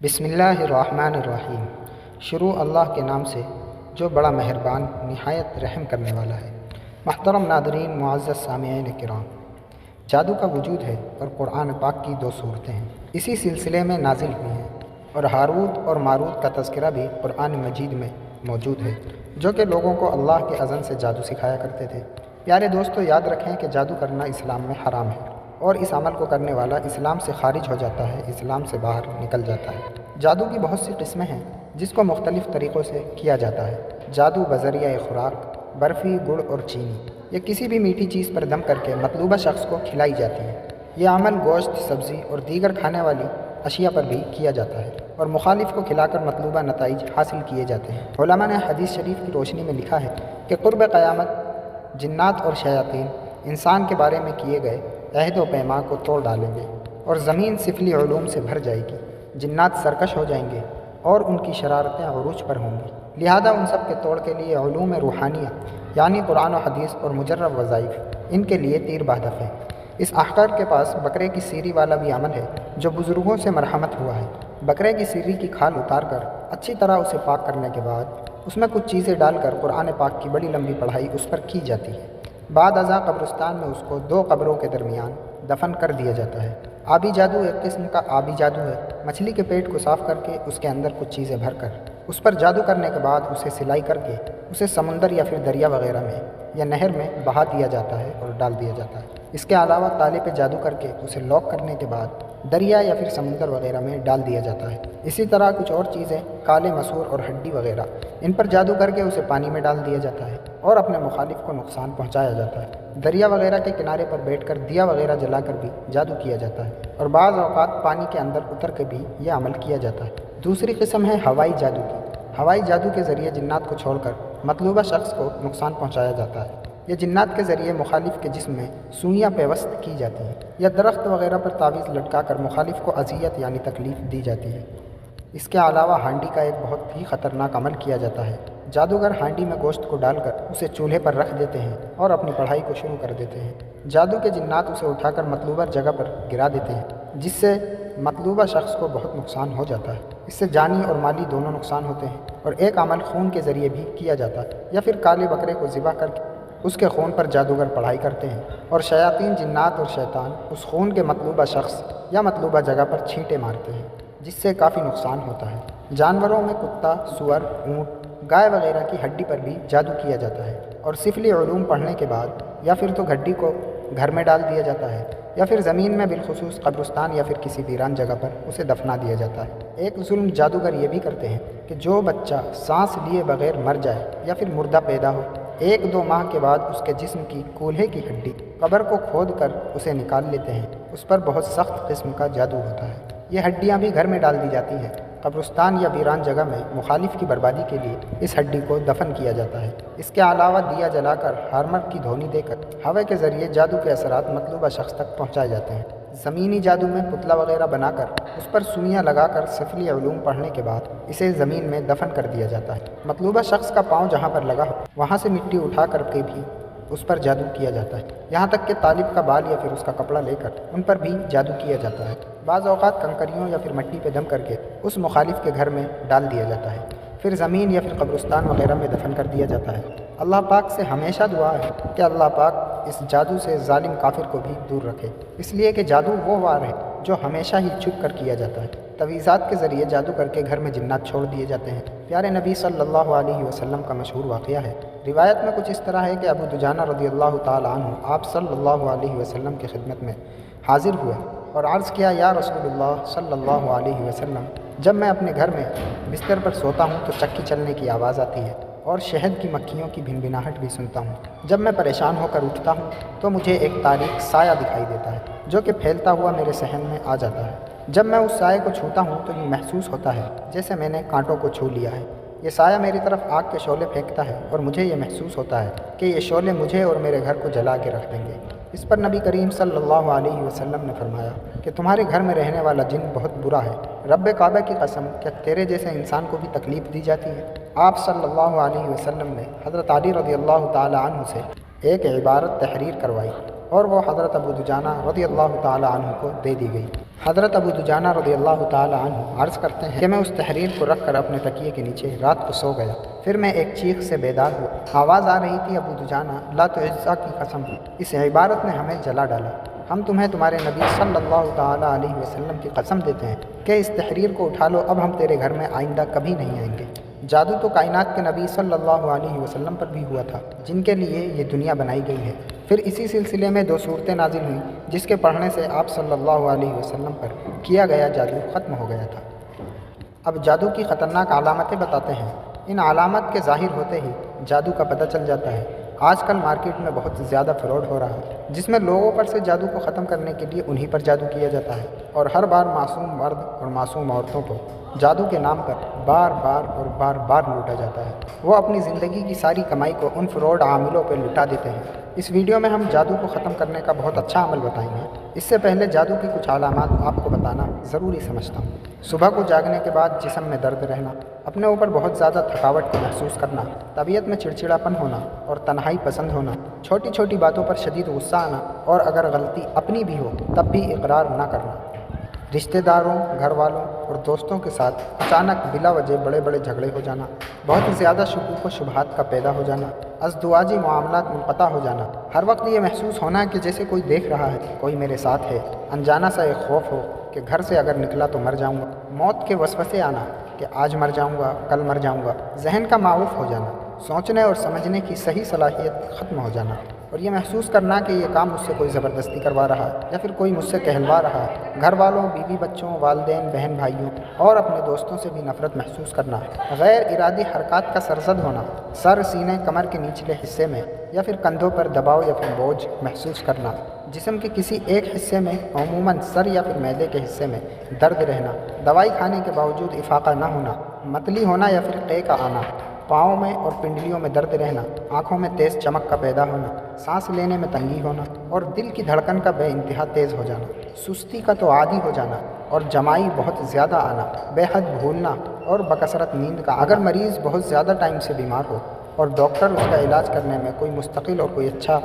بسم اللہ الرحمن الرحیم۔ شروع اللہ کے نام سے جو بڑا مہربان نہایت رحم کرنے والا ہے۔ محترم ناظرین، معزز سامعین کرام، جادو کا وجود ہے اور قرآن پاک کی 2 صورتیں ہیں، اسی سلسلے میں نازل ہوئی ہیں، اور ہاروت اور ماروت کا تذکرہ بھی قرآن مجید میں موجود ہے، جو کہ لوگوں کو اللہ کے اذن سے جادو سکھایا کرتے تھے۔ پیارے دوستو، یاد رکھیں کہ جادو کرنا اسلام میں حرام ہے، اور اس عمل کو کرنے والا اسلام سے خارج ہو جاتا ہے، اسلام سے باہر نکل جاتا ہے۔ جادو کی بہت سی قسمیں ہیں جس کو مختلف طریقوں سے کیا جاتا ہے۔ جادو بذریعہ خوراک، برفی، گڑ اور چینی یا کسی بھی میٹھی چیز پر دم کر کے مطلوبہ شخص کو کھلائی جاتی ہے۔ یہ عمل گوشت، سبزی اور دیگر کھانے والی اشیاء پر بھی کیا جاتا ہے اور مخالف کو کھلا کر مطلوبہ نتائج حاصل کیے جاتے ہیں۔ علماء نے حدیث شریف کی روشنی میں لکھا ہے کہ قرب قیامت جنات اور شیاطین انسان کے بارے میں کیے گئے عہد و پیمان کو توڑ ڈالیں گے اور زمین سفلی علوم سے بھر جائے گی۔ جنات سرکش ہو جائیں گے اور ان کی شرارتیں عروج پر ہوں گی، لہذا ان سب کے توڑ کے لیے علوم روحانیہ یعنی قرآن و حدیث اور مجرب وظائف ان کے لیے تیر بہدف ہے۔ اس احقار کے پاس بکرے کی سیری والا بھی عمل ہے جو بزرگوں سے مرحمت ہوا ہے۔ بکرے کی سیری کی کھال اتار کر اچھی طرح اسے پاک کرنے کے بعد اس میں کچھ چیزیں ڈال کر قرآن پاک کی بڑی لمبی پڑھائی اس پر کی جاتی ہے۔ بعد ازاں قبرستان میں اس کو 2 قبروں کے درمیان دفن کر دیا جاتا ہے۔ آبی جادو ایک قسم کا آبی جادو ہے۔ مچھلی کے پیٹ کو صاف کر کے اس کے اندر کچھ چیزیں بھر کر اس پر جادو کرنے کے بعد اسے سلائی کر کے اسے سمندر یا پھر دریا وغیرہ میں یا نہر میں بہا دیا جاتا ہے اور ڈال دیا جاتا ہے۔ اس کے علاوہ تالے پہ جادو کر کے اسے لاک کرنے کے بعد دریا یا پھر سمندر وغیرہ میں ڈال دیا جاتا ہے۔ اسی طرح کچھ اور چیزیں کالے مسور اور ہڈی وغیرہ ان پر جادو کر کے اسے پانی میں ڈال دیا جاتا ہے اور اپنے مخالف کو نقصان پہنچایا جاتا ہے۔ دریا وغیرہ کے کنارے پر بیٹھ کر دیا وغیرہ جلا کر بھی جادو کیا جاتا ہے، اور بعض اوقات پانی کے اندر اتر کے بھی یہ عمل کیا جاتا ہے۔ دوسری قسم ہے ہوائی جادو کی۔ ہوائی جادو کے ذریعے جنات کو چھوڑ کر مطلوبہ شخص کو نقصان پہنچایا جاتا ہے۔ یہ جنات کے ذریعے مخالف کے جسم میں سوئیاں پیوست کی جاتی ہیں یا درخت وغیرہ پر تعویذ لٹکا کر مخالف کو اذیت یعنی تکلیف دی جاتی ہے۔ اس کے علاوہ ہانڈی کا ایک بہت ہی خطرناک عمل کیا جاتا ہے۔ جادوگر ہانڈی میں گوشت کو ڈال کر اسے چولہے پر رکھ دیتے ہیں اور اپنی پڑھائی کو شروع کر دیتے ہیں۔ جادو کے جنات اسے اٹھا کر مطلوبہ جگہ پر گرا دیتے ہیں، جس سے مطلوبہ شخص کو بہت نقصان ہو جاتا ہے۔ اس سے جانی اور مالی دونوں نقصان ہوتے ہیں۔ اور ایک عمل خون کے ذریعے بھی کیا جاتا ہے، یا پھر کالے بکرے کو ذبح کر کے اس کے خون پر جادوگر پڑھائی کرتے ہیں اور شیاطین، جنات اور شیطان اس خون کے مطلوبہ شخص یا مطلوبہ جگہ پر چھینٹے مارتے ہیں، جس سے کافی نقصان ہوتا ہے۔ جانوروں میں کتا، سور، اونٹ، گائے وغیرہ کی ہڈی پر بھی جادو کیا جاتا ہے، اور سفلی علوم پڑھنے کے بعد یا پھر تو ہڈی کو گھر میں ڈال دیا جاتا ہے یا پھر زمین میں بالخصوص قبرستان یا پھر کسی ویران جگہ پر اسے دفنا دیا جاتا ہے۔ ایک ظلم جادوگر یہ بھی کرتے ہیں کہ جو بچہ سانس لیے بغیر مر جائے یا پھر مردہ پیدا ہو، 1-2 ماہ کے بعد اس کے جسم کی کولہے کی ہڈی قبر کو کھود کر اسے نکال لیتے ہیں۔ اس پر بہت سخت قسم کا جادو ہوتا ہے۔ یہ ہڈیاں بھی گھر میں ڈال دی جاتی ہیں۔ قبرستان یا ویران جگہ میں مخالف کی بربادی کے لیے اس ہڈی کو دفن کیا جاتا ہے۔ اس کے علاوہ دیا جلا کر ہارمر کی دھونی دے کر ہوا کے ذریعے جادو کے اثرات مطلوبہ شخص تک پہنچائے جاتے ہیں۔ زمینی جادو میں پتلا وغیرہ بنا کر اس پر سوئیاں لگا کر سفلی علوم پڑھنے کے بعد اسے زمین میں دفن کر دیا جاتا ہے۔ مطلوبہ شخص کا پاؤں جہاں پر لگا ہو وہاں سے مٹی اٹھا کر کے بھی اس پر جادو کیا جاتا ہے، یہاں تک کہ طالب کا بال یا پھر اس کا کپڑا لے کر ان پر بھی جادو کیا جاتا ہے۔ بعض اوقات کنکریوں یا پھر مٹی پہ دم کر کے اس مخالف کے گھر میں ڈال دیا جاتا ہے، پھر زمین یا پھر قبرستان وغیرہ میں دفن کر دیا جاتا ہے۔ اللہ پاک سے ہمیشہ دعا ہے کہ اللہ پاک اس جادو سے ظالم کافر کو بھی دور رکھے، اس لیے کہ جادو وہ وار ہے جو ہمیشہ ہی چھپ کر کیا جاتا ہے۔ تویزات کے ذریعے جادو کر کے گھر میں جنات چھوڑ دیے جاتے ہیں۔ پیارے نبی صلی اللہ علیہ وسلم کا مشہور واقعہ ہے۔ روایت میں کچھ اس طرح ہے کہ ابو دجانہ رضی اللہ تعالیٰ عنہ آپ صلی اللہ علیہ وسلم کی خدمت میں حاضر ہوئے اور عرض کیا، یا رسول اللہ صلی اللہ علیہ وسلم، جب میں اپنے گھر میں بستر پر سوتا ہوں تو چکی چلنے کی آواز آتی ہے اور شہد کی مکھیوں کی بھنبھناہٹ بھی سنتا ہوں۔ جب میں پریشان ہو کر اٹھتا ہوں تو مجھے ایک تاریک سایہ دکھائی دیتا ہے جو کہ پھیلتا ہوا میرے صحن میں آ جاتا ہے۔ جب میں اس سائے کو چھوتا ہوں تو یہ محسوس ہوتا ہے جیسے میں نے کانٹوں کو چھو لیا ہے۔ یہ سایہ میری طرف آگ کے شعلے پھینکتا ہے اور مجھے یہ محسوس ہوتا ہے کہ یہ شعلے مجھے اور میرے گھر کو جلا کے رکھ دیں گے۔ اس پر نبی کریم صلی اللہ علیہ وسلم نے فرمایا کہ تمہارے گھر میں رہنے والا جن بہت برا ہے، رب کعبہ کی قسم، کیا تیرے جیسے انسان کو بھی تکلیف دی جاتی ہے؟ آپ صلی اللہ علیہ وسلم نے حضرت علی رضی اللہ تعالیٰ عنہ سے ایک عبارت تحریر کروائی اور وہ حضرت ابو دجانہ رضی اللہ تعالیٰ عنہ کو دے دی گئی۔ حضرت ابو دجانہ رضی اللہ تعالی عنہ عرض کرتے ہیں کہ میں اس تحریر کو رکھ کر اپنے تکیے کے نیچے رات کو سو گیا، پھر میں ایک چیخ سے بیدار ہوا، آواز آ رہی تھی، ابو دجانہ لات عزا کی قسم، اس عبارت نے ہمیں جلا ڈالا، ہم تمہیں تمہارے نبی صلی اللہ تعالی علیہ وسلم کی قسم دیتے ہیں کہ اس تحریر کو اٹھا لو، اب ہم تیرے گھر میں آئندہ کبھی نہیں آئیں گے۔ جادو تو کائنات کے نبی صلی اللہ علیہ وسلم پر بھی ہوا تھا، جن کے لیے یہ دنیا بنائی گئی ہے۔ پھر اسی سلسلے میں 2 صورتیں نازل ہوئیں جس کے پڑھنے سے آپ صلی اللہ علیہ وسلم پر کیا گیا جادو ختم ہو گیا تھا۔ اب جادو کی خطرناک علامتیں بتاتے ہیں۔ ان علامات کے ظاہر ہوتے ہی جادو کا پتہ چل جاتا ہے۔ آج کل مارکیٹ میں بہت زیادہ فراڈ ہو رہا ہے، جس میں لوگوں پر سے جادو کو ختم کرنے کے لیے انہی پر جادو کیا جاتا ہے، اور ہر بار معصوم مرد اور معصوم عورتوں کو جادو کے نام پر بار بار لوٹا جاتا ہے۔ وہ اپنی زندگی کی ساری کمائی کو ان فراڈ عاملوں پہ لٹا دیتے ہیں۔ اس ویڈیو میں ہم جادو کو ختم کرنے کا بہت اچھا عمل بتائیں گے۔ اس سے پہلے جادو کی کچھ علامات آپ کو بتانا ضروری سمجھتا ہوں۔ صبح کو جاگنے کے بعد جسم میں درد رہنا، اپنے اوپر بہت زیادہ تھکاوٹ کو محسوس کرنا، طبیعت میں چڑچڑاپن ہونا اور تنہائی پسند ہونا، چھوٹی چھوٹی باتوں پر شدید غصہ آنا، اور اگر غلطی اپنی بھی ہو تب بھی اقرار نہ کرنا، رشتہ داروں، گھر والوں اور دوستوں کے ساتھ اچانک بلا وجہ بڑے جھگڑے ہو جانا، بہت زیادہ شکوک و شبہات کا پیدا ہو جانا، ازدواجی معاملات منقطع ہو جانا، ہر وقت یہ محسوس ہونا کہ جیسے کوئی دیکھ رہا ہے، کوئی میرے ساتھ ہے، انجانا سا ایک خوف ہو کہ گھر سے اگر نکلا تو مر جاؤں گا، موت کے وسوسے آنا کہ آج مر جاؤں گا، کل مر جاؤں گا، ذہن کا معاوف ہو جانا، سوچنے اور سمجھنے کی صحیح صلاحیت ختم ہو جانا، اور یہ محسوس کرنا کہ یہ کام مجھ سے کوئی زبردستی کروا رہا ہے یا پھر کوئی مجھ سے کہلوا رہا ہے، گھر والوں، بیوی بچوں، والدین، بہن بھائیوں اور اپنے دوستوں سے بھی نفرت محسوس کرنا، غیر ارادی حرکات کا سرزد ہونا، سر، سینے، کمر کے نچلے حصے میں یا پھر کندھوں پر دباؤ یا پھر بوجھ محسوس کرنا، جسم کے کسی ایک حصے میں، عموماً سر یا پھر معدے کے حصے میں درد رہنا، دوائی کھانے کے باوجود افاقہ نہ ہونا، متلی ہونا یا پھر قے کا آنا، پاؤں میں اور پنڈلیوں میں درد رہنا، آنکھوں میں تیز چمک کا پیدا ہونا، سانس لینے میں تنگی ہونا اور دل کی دھڑکن کا بے انتہا تیز ہو جانا، سستی کا تو عادی ہو جانا اور جمائی بہت زیادہ آنا، بے حد بھولنا اور بکثرت نیند کا۔ اگر مریض بہت زیادہ ٹائم سے بیمار ہو اور ڈاکٹر اس کا علاج کرنے میں کوئی مستقل اور کوئی اچھا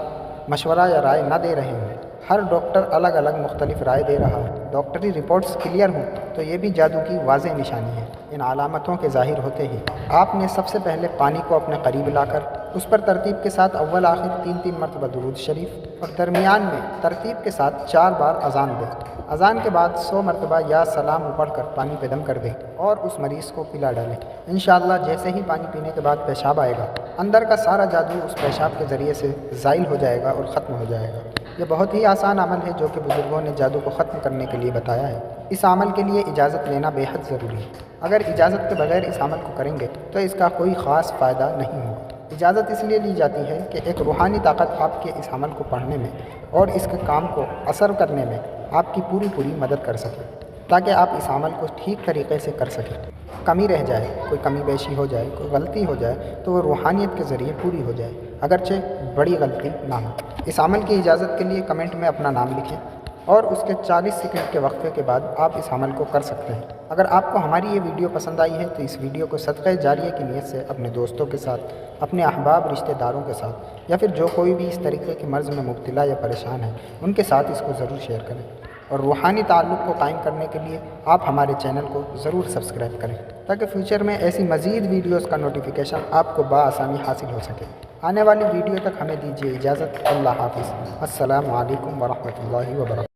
مشورہ یا رائے نہ دے رہے ہوں، ہر ڈاکٹر الگ الگ مختلف رائے دے رہا ہے، ڈاکٹری رپورٹس کلیئر ہوں، تو یہ بھی جادو کی واضح نشانی ہے۔ ان علامتوں کے ظاہر ہوتے ہی آپ نے سب سے پہلے پانی کو اپنے قریب لا کر اس پر ترتیب کے ساتھ اول آخر 3 مرتبہ درود شریف اور درمیان میں ترتیب کے ساتھ 4 بار اذان دیں۔ اذان کے بعد 100 مرتبہ یا سلام پڑھ کر پانی پہ دم کر دیں اور اس مریض کو پلا ڈالیں۔ انشاءاللہ جیسے ہی پانی پینے کے بعد پیشاب آئے گا، اندر کا سارا جادو اس پیشاب کے ذریعے سے زائل ہو جائے گا اور ختم ہو جائے گا۔ یہ بہت ہی آسان عمل ہے جو کہ بزرگوں نے جادو کو ختم کرنے کے لیے بتایا ہے۔ اس عمل کے لیے اجازت لینا بے حد ضروری ہے۔ اگر اجازت کے بغیر اس عمل کو کریں گے تو اس کا کوئی خاص فائدہ نہیں ہوگا۔ اجازت اس لیے لی جاتی ہے کہ ایک روحانی طاقت آپ کے اس عمل کو پڑھنے میں اور اس کے کام کو اثر کرنے میں آپ کی پوری مدد کر سکے، تاکہ آپ اس عمل کو ٹھیک طریقے سے کر سکیں۔ کمی رہ جائے، کوئی کمی بیشی ہو جائے، کوئی غلطی ہو جائے تو وہ روحانیت کے ذریعے پوری ہو جائے، اگرچہ بڑی غلطی نہ ہو۔ اس عمل کی اجازت کے لیے کمنٹ میں اپنا نام لکھیں اور اس کے 40 سیکنڈ کے وقفے کے بعد آپ اس عمل کو کر سکتے ہیں۔ اگر آپ کو ہماری یہ ویڈیو پسند آئی ہے تو اس ویڈیو کو صدقہ جاریہ کی نیت سے اپنے دوستوں کے ساتھ، اپنے احباب، رشتہ داروں کے ساتھ، یا پھر جو کوئی بھی اس طریقے کے مرض میں مبتلا یا پریشان ہے ان کے ساتھ اس کو ضرور شیئر کریں، اور روحانی تعلق کو قائم کرنے کے لیے آپ ہمارے چینل کو ضرور سبسکرائب کریں، تاکہ فیوچر میں ایسی مزید ویڈیوز کا نوٹیفیکیشن آپ کو بآسانی حاصل ہو سکے۔ آنے والی ویڈیو تک ہمیں دیجیے اجازت۔ اللہ حافظ۔ السلام علیکم ورحمۃ اللہ وبرکاتہ۔